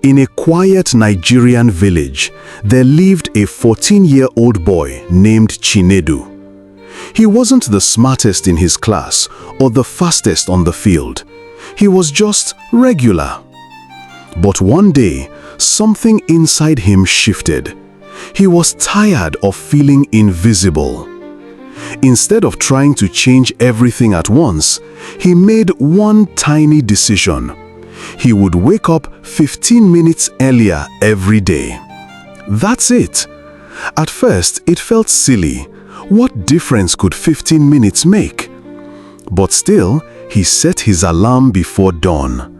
In a quiet Nigerian village, there lived a 14-year-old boy named Chinedu. He wasn't the smartest in his class or the fastest on the field. He was just regular. But one day, something inside him shifted. He was tired of feeling invisible. Instead of trying to change everything at once, he made one tiny decision. He would wake up 15 minutes earlier every day. That's it. At first, it felt silly. What difference could 15 minutes make? But still, he set his alarm before dawn.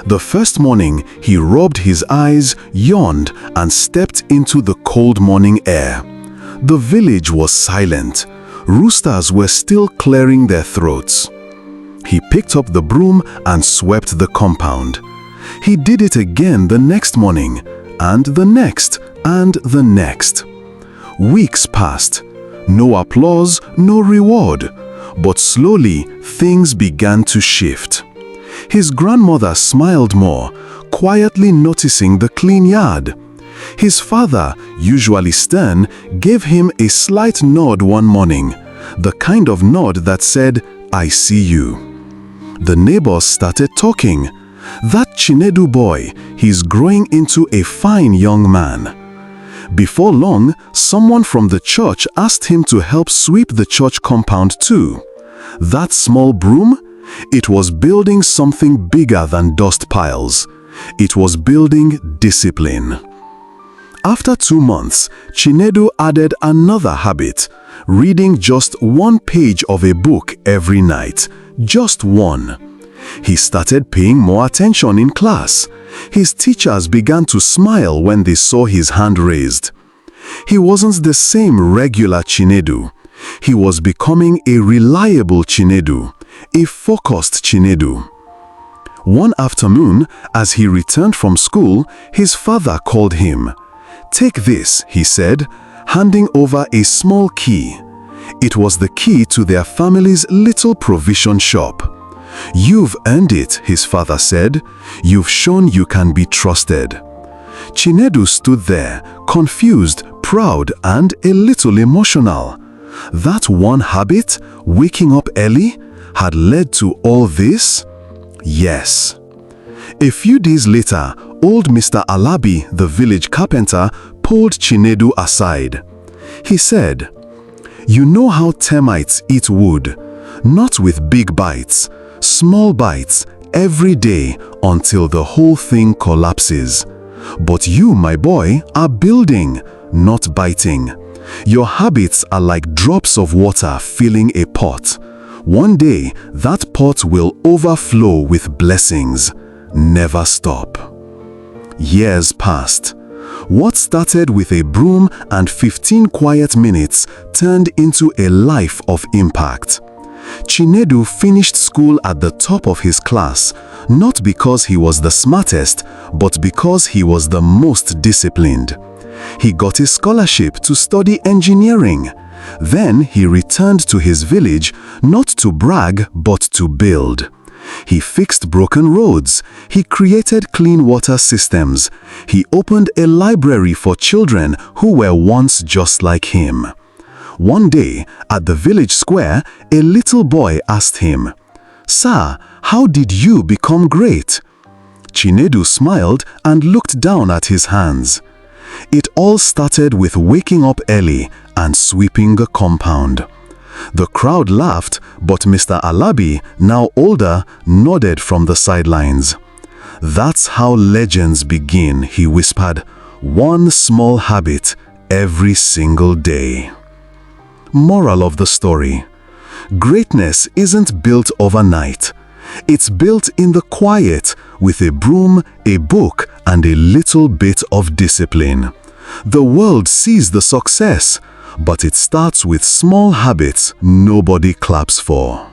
The first morning, he rubbed his eyes, yawned, and stepped into the cold morning air. The village was silent. Roosters were still clearing their throats. He picked up the broom and swept the compound. He did it again the next morning, and the next, and the next. Weeks passed. No applause, no reward. But slowly, things began to shift. His grandmother smiled more, quietly noticing the clean yard. His father, usually stern, gave him a slight nod one morning, the kind of nod that said, "I see you." The neighbors started talking. That Chinedu boy, he's growing into a fine young man. Before long, someone from the church asked him to help sweep the church compound too. That small broom? It was building something bigger than dust piles. It was building discipline. After 2 months, Chinedu added another habit, reading just one page of a book every night. Just one. He started paying more attention in class. His teachers began to smile when they saw his hand raised. He wasn't the same regular Chinedu. He was becoming a reliable Chinedu, a focused Chinedu. One afternoon, as he returned from school, his father called him. "Take this," he said, handing over a small key. It was the key to their family's little provision shop. "You've earned it," his father said. "You've shown you can be trusted." Chinedu stood there, confused, proud, and a little emotional. That one habit, waking up early, had led to all this? Yes. A few days later, old Mr. Alabi, the village carpenter, pulled Chinedu aside. He said, "You know how termites eat wood, not with big bites, small bites, every day until the whole thing collapses. But you, my boy, are building, not biting. Your habits are like drops of water filling a pot. One day, that pot will overflow with blessings. Never stop." Years passed. What started with a broom and 15 quiet minutes turned into a life of impact. Chinedu finished school at the top of his class, not because he was the smartest, but because he was the most disciplined. He got a scholarship to study engineering. Then he returned to his village, not to brag, but to build. He fixed broken roads. He created clean water systems. He opened a library for children who were once just like him. One day, at the village square, a little boy asked him, "Sir, how did you become great?" Chinedu smiled and looked down at his hands. It all started with waking up early and sweeping a compound. The crowd laughed, but Mr. Alabi, now older, nodded from the sidelines. "That's how legends begin," he whispered. "One small habit every single day." Moral of the story: greatness isn't built overnight. It's built in the quiet with a broom, a book, and a little bit of discipline. The world sees the success, but it starts with small habits nobody claps for.